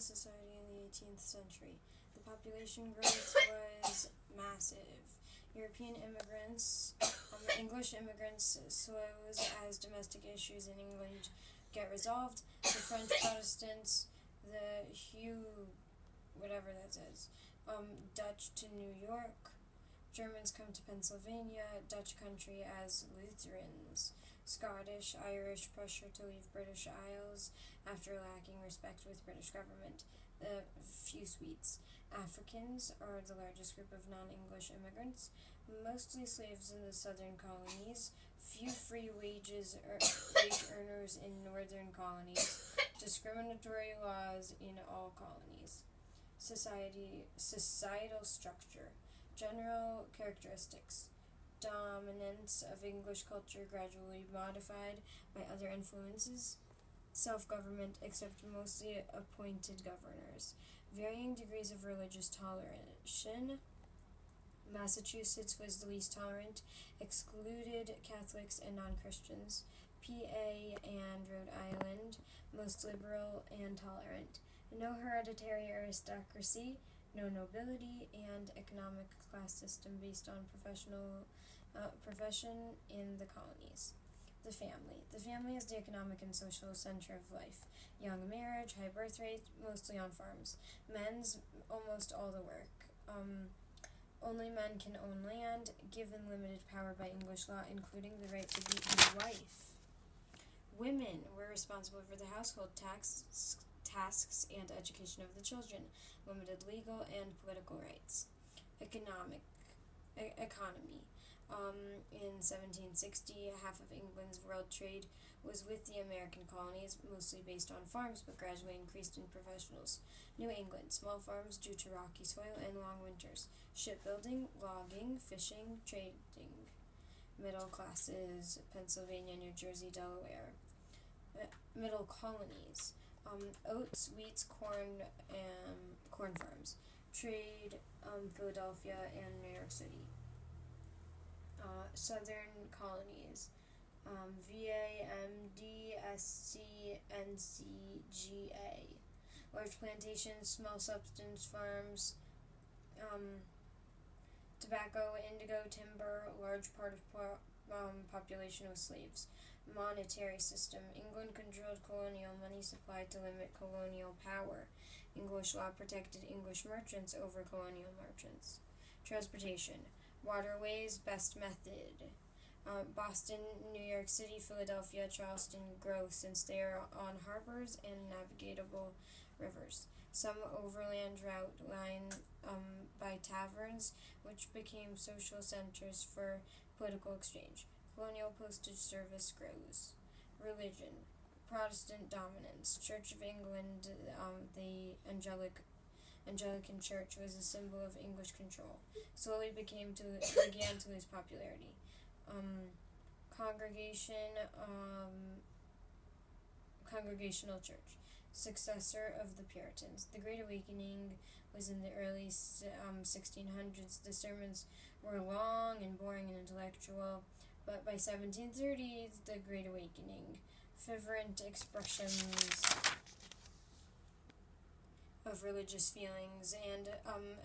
society in the 18th century. The population growth was massive. European immigrants, English immigrants, slows as domestic issues in England get resolved. The French Protestants, the whatever that says, Dutch to New York. Germans come to Pennsylvania, Dutch country as Lutherans. Scottish, Irish pressure to leave British Isles after lacking respect with British government. The few Swedes. Africans are the largest group of non-English immigrants, mostly slaves in the southern colonies, few free wage earners in northern colonies, discriminatory laws in all colonies. Societal structure. General characteristics. Dominance of English culture gradually modified by other influences. Self-government except mostly appointed governors. Varying degrees of religious toleration. Massachusetts was the least tolerant, excluded Catholics and non-Christians. PA and Rhode Island, most liberal and tolerant. No hereditary aristocracy, no nobility, and economic class system based on profession in the colonies. The family. The family is the economic and social center of life. Young marriage, high birth rate, mostly on farms. Men's almost all the work. Only men can own land, given limited power by English law, including the right to beat his wife. Women were responsible for the household tasks and education of the children, limited legal and political rights. Economy. In 1760, half of England's world trade was with the American colonies, mostly based on farms, but gradually increased in professionals. New England, small farms due to rocky soil and long winters. Shipbuilding, logging, fishing, trading. Middle classes, Pennsylvania, New Jersey, Delaware. Middle colonies. Oats, wheat, corn farms. Trade, Philadelphia and New York City. Southern colonies. VA, MD, SC, NCGA. Large plantations, small subsistence farms, tobacco, indigo, timber, large part of population was slaves. Monetary system. England controlled colonial money supply to limit colonial power. English law protected English merchants over colonial merchants. Transportation. Waterways, best method. Boston, New York City, Philadelphia, Charleston grow since they are on harbors and navigable rivers. Some overland route lined by taverns, which became social centers for political exchange. Colonial postage service grows. Religion. Protestant dominance. Church of England, the Anglican Church was a symbol of English control. Slowly began to lose popularity. Congregational church. Successor of the Puritans. The Great Awakening was in the early 1600s. The sermons were long and boring and intellectual, but by 1730s, the Great Awakening. Fervent expressions of religious feelings and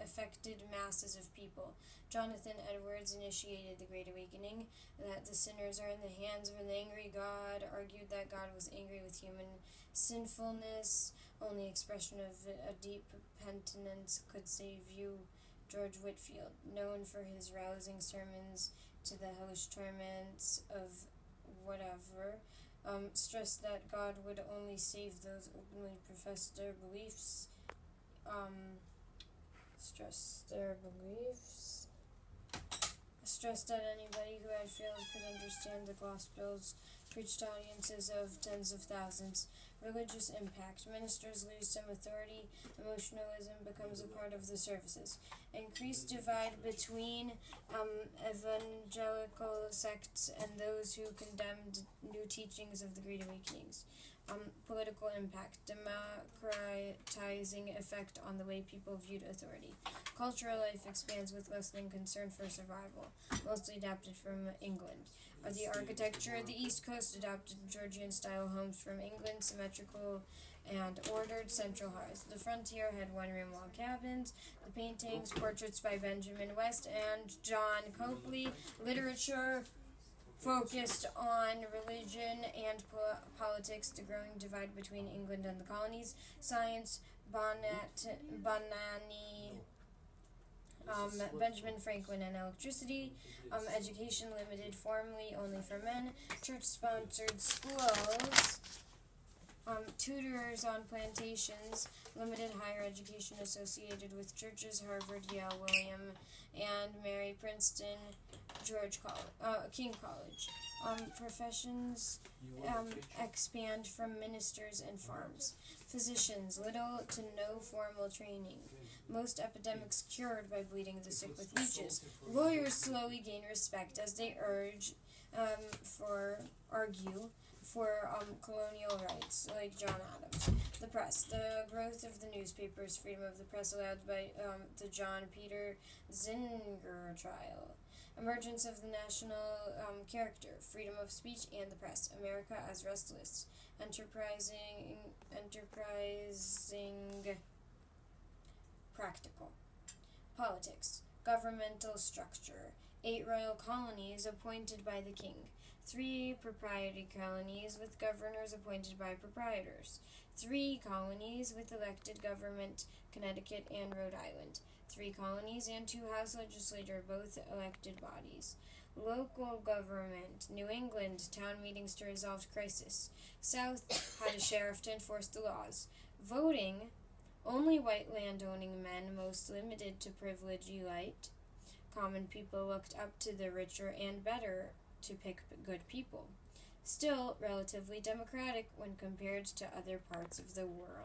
affected masses of people. Jonathan Edwards initiated the Great Awakening, that the sinners are in the hands of an angry God, argued that God was angry with human sinfulness, only expression of a deep penitence could save you. George Whitefield, known for his rousing sermons to the hellish torments of whatever, stressed that God would only save those who openly profess their beliefs. Stressed that anybody who had failed could understand the Gospels, preached to audiences of tens of thousands. Religious impact. Ministers lose some authority. Emotionalism becomes a part of the services. Increased divide between evangelical sects and those who condemned new teachings of the Great Awakenings. Political impact. Democratizing effect on the way people viewed authority. Cultural life expands with lessening concern for survival, mostly adapted from England. The architecture of the East Coast adopted Georgian-style homes from England, symmetrical and ordered central house. The frontier had one-room log cabins. The paintings, portraits by Benjamin West and John Copley. Literature focused on religion and politics, the growing divide between England and the colonies. Science, Benjamin Franklin and electricity. Education limited, formally only for men. Church-sponsored schools. Tutors on plantations. Limited higher education associated with churches. Harvard, Yale, William and Mary, Princeton, King College. Professions expand from ministers and farms. Physicians, little to no formal training. Most epidemics cured by bleeding the sick with leeches. Lawyers slowly gain respect as they argue for colonial rights, like John Adams. The press, the growth of the newspapers, freedom of the press allowed by the John Peter Zinger trial. Emergence of the national character, freedom of speech and the press. America as restless, enterprising, practical. Politics, governmental structure. 8 royal colonies appointed by the king. 3 proprietary colonies with governors appointed by proprietors. 3 colonies with elected government, Connecticut and Rhode Island. 3 colonies and 2 House legislature, both elected bodies. Local government, New England, town meetings to resolve crisis. South had a sheriff to enforce the laws. Voting, only white landowning men, most limited to privileged elite. Common people looked up to the richer and better to pick good people. Still relatively democratic when compared to other parts of the world.